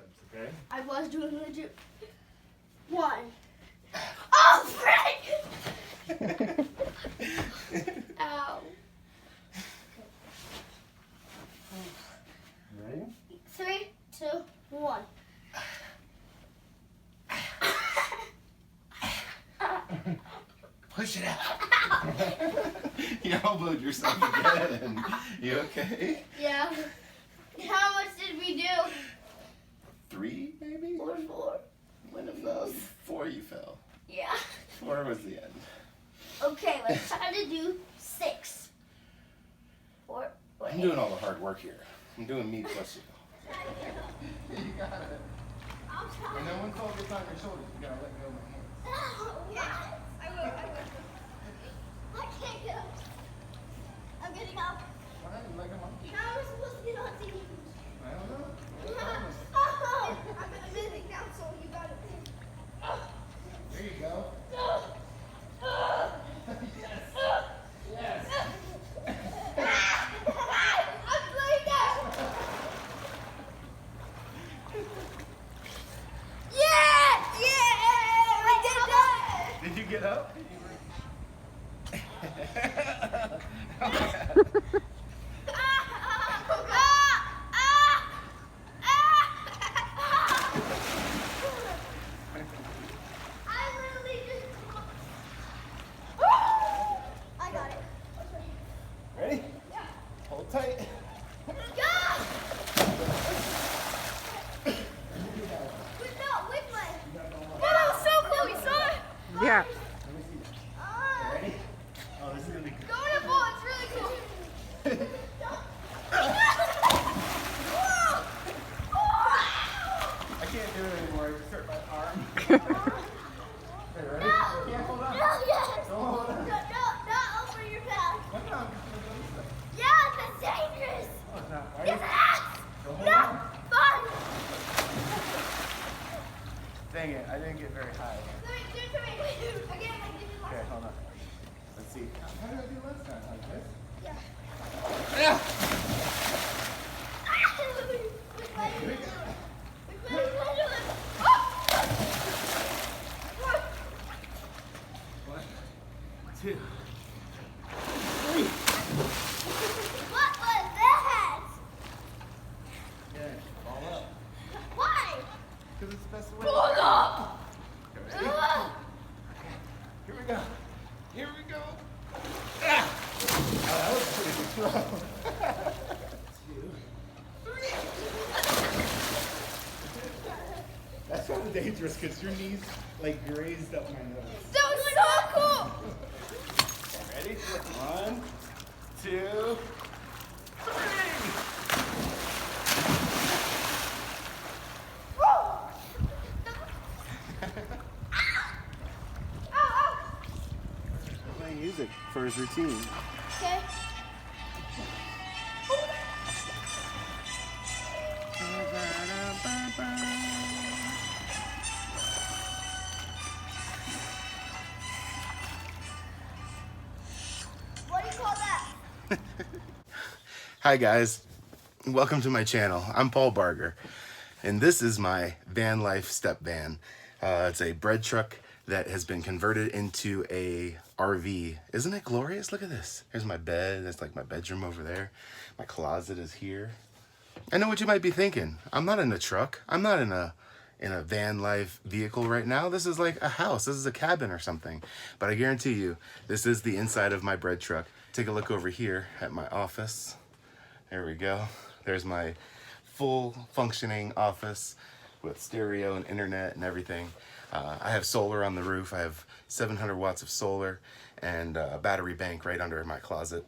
steps, okay? I was doing legit. 1. Oh, frick! Ow. Ready? 3, 2, 1. Push it out. You elbowed yourself again. You okay? Yeah. How much did we do? 3, maybe? Or 4? One of those. 4 you fell. Yeah. 4 was the end. Okay, let's try to do 6. 4. I'm doing all the hard work here. I'm doing me plus you. You got it. I'm trying. And then once all gets on your shoulders, you gotta let go of my hands. Yes, I will. I can't get up. I'm getting up. Why not? You like them on? How am I supposed to get on the I don't know. I'm sitting down, so you gotta think. There you go. Yes. Yes. I'm laying down. Yeah! Yeah! I did that! Did you get up? I got it. Ready? Yeah. Hold tight. Yeah. Ready? Oh, this is gonna be good. It's really cool. I can't do it anymore. I just hurt my arm. Okay, ready? You can't hold on. Don't hold on. Not over your back. Come on. Yeah, that's dangerous. Oh, it's not. Ready? Yes, it is. Don't hold No, on. fun. Dang it, I didn't get very high. Do it to me. Again, like you did last Okay, hold on. Let's see. How did I do last time? Like this? Yeah. Yeah. Which way did you do it? Which way did you do it? Oh! 1, 2, 3. What was that? Okay, ball up. Why? Because it's the best way. Pull up! Okay, ready? Here we go. Here we go. Ah! Oh, that was a pretty good throw. 2, 3. That's kind of dangerous because your knees like grazed up my nose. That was so cool! Okay, ready? 1, 2, 3. Playing music for his routine. Okay. What do you call that? Hi guys, welcome to my channel. I'm Paul Barger, and this is my van life step van. It's a bread truck that has been converted into a RV. Isn't it glorious? Look at this. Here's my bed. That's like my bedroom over there. My closet is here. I know what you might be thinking. I'm not in a truck. I'm not in a van life vehicle right now. This is like a house. This is a cabin or something. But I guarantee you, this is the inside of my bread truck. Take a look over here at my office. There we go. There's my full functioning office with stereo and internet and everything. I have solar on the roof. I have 700 watts of solar and a battery bank right under my closet.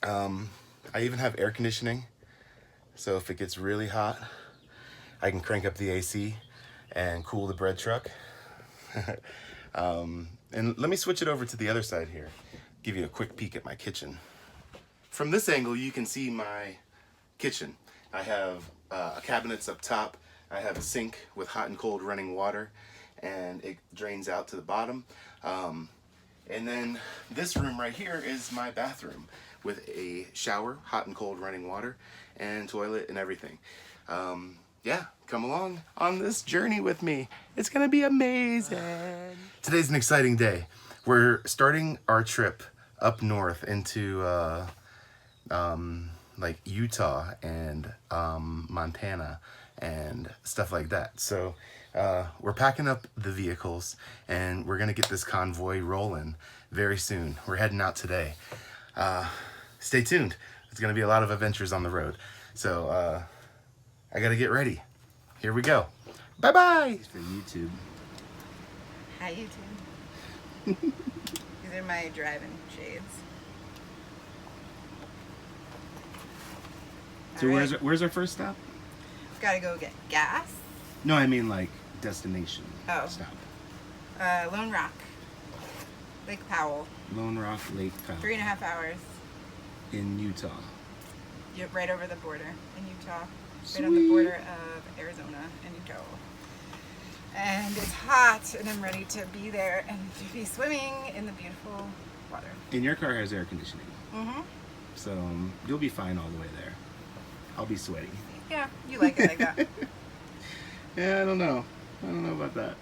I even have air conditioning. So if it gets really hot, I can crank up the AC and cool the bread truck. And let me switch it over to the other side here. Give you a quick peek at my kitchen. From this angle, you can see my kitchen. I have cabinets up top. I have a sink with hot and cold running water, and it drains out to the bottom. And then this room right here is my bathroom with a shower, hot and cold running water, and toilet and everything. yeah, come along on this journey with me. It's gonna be amazing. Today's an exciting day. We're starting our trip up north into like Utah and Montana and stuff like that. So we're packing up the vehicles and we're gonna get this convoy rolling very soon. We're heading out today. Stay tuned. It's gonna be a lot of adventures on the road. So I gotta get ready. Here we go. Bye-bye. For YouTube. Hi, YouTube. These are my driving shades. So All right. where's our first stop? Gotta go get gas. No, I mean like destination stop. Lone Rock, Lake Powell. Lone Rock Lake Powell. 3.5 hours. In Utah. Yep, right over the border in Utah. Right on the border of Arizona and Utah. And it's hot, and I'm ready to be there and to be swimming in the beautiful water. And your car has air conditioning. Mm-hmm. So you'll be fine all the way there. I'll be sweaty. Yeah, you like it like that. Yeah, I don't know. I don't know about that.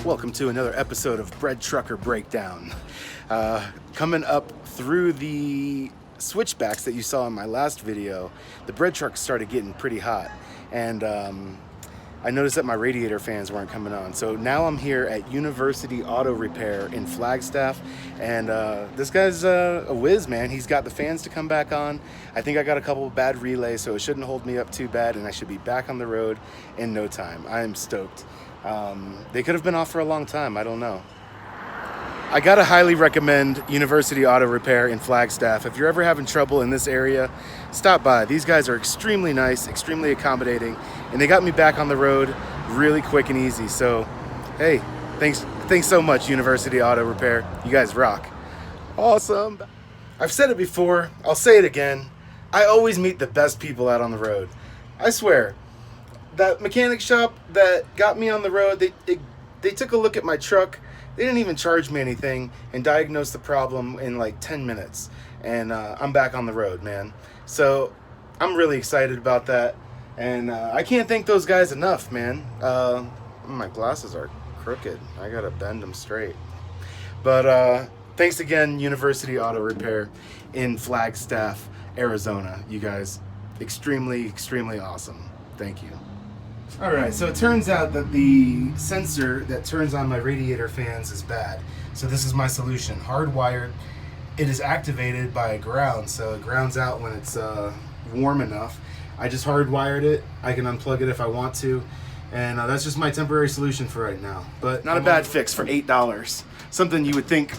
Welcome to another episode of Bread Trucker Breakdown. Coming up through the switchbacks that you saw in my last video, the bread truck started getting pretty hot, and I noticed that my radiator fans weren't coming on. So now I'm here at University Auto Repair in Flagstaff, and this guy's a whiz, man. He's got the fans to come back on. I think I got a couple of bad relays, so it shouldn't hold me up too bad, and I should be back on the road in no time. I am stoked. They could have been off for a long time. I don't know. I gotta highly recommend University Auto Repair in Flagstaff. If you're ever having trouble in this area, stop by. These guys are extremely nice, extremely accommodating, and they got me back on the road really quick and easy. So, hey, thanks so much, University Auto Repair. You guys rock. Awesome. I've said it before, I'll say it again. I always meet the best people out on the road. I swear. That mechanic shop that got me on the road, they took a look at my truck. They didn't even charge me anything and diagnosed the problem in like 10 minutes. And I'm back on the road, man. So I'm really excited about that. And I can't thank those guys enough, man. My glasses are crooked. I gotta bend them straight. But thanks again, University Auto Repair in Flagstaff, Arizona. You guys, extremely awesome. Thank you. All right, so it turns out that the sensor that turns on my radiator fans is bad. So this is my solution, hardwired. It is activated by ground, so it grounds out when it's warm enough. I just hardwired it. I can unplug it if I want to. And that's just my temporary solution for right now. But not a bad fix for $8. Something you would think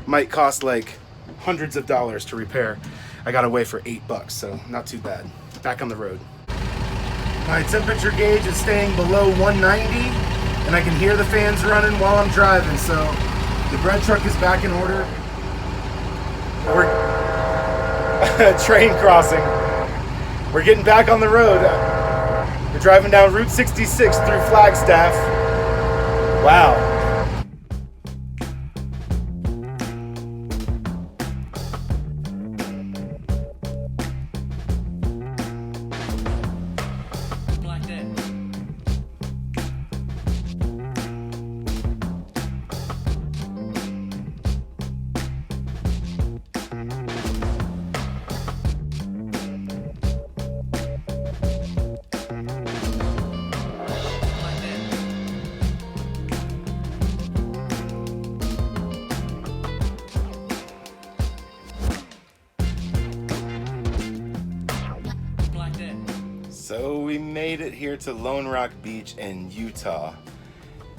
might cost like hundreds of dollars to repair. I got away for $8, so not too bad. Back on the road. My temperature gauge is staying below 190, and I can hear the fans running while I'm driving, so the bread truck is back in order. We're train crossing. We're getting back on the road. We're driving down Route 66 through Flagstaff. Wow. So we made it here to Lone Rock Beach in Utah.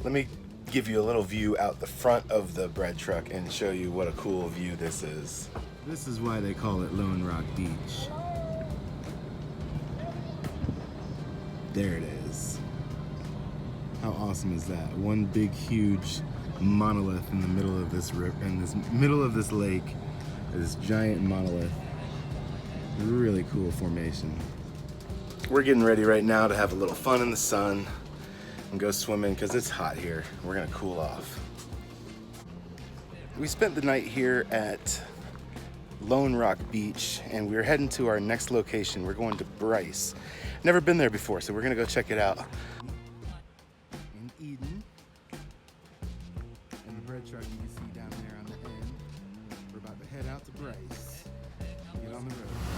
Let me give you a little view out the front of the bread truck and show you what a cool view this is. This is why they call it Lone Rock Beach. There it is. How awesome is that? One big, huge monolith in the middle of this middle of this lake. This giant monolith. Really cool formation. We're getting ready right now to have a little fun in the sun and go swimming because it's hot here. We're gonna cool off. We spent the night here at Lone Rock Beach and we're heading to our next location. We're going to Bryce. Never been there before, so we're gonna go check it out. In Eden. And the bread truck you can see down there on the end. We're about to head out to Bryce. Get on the road.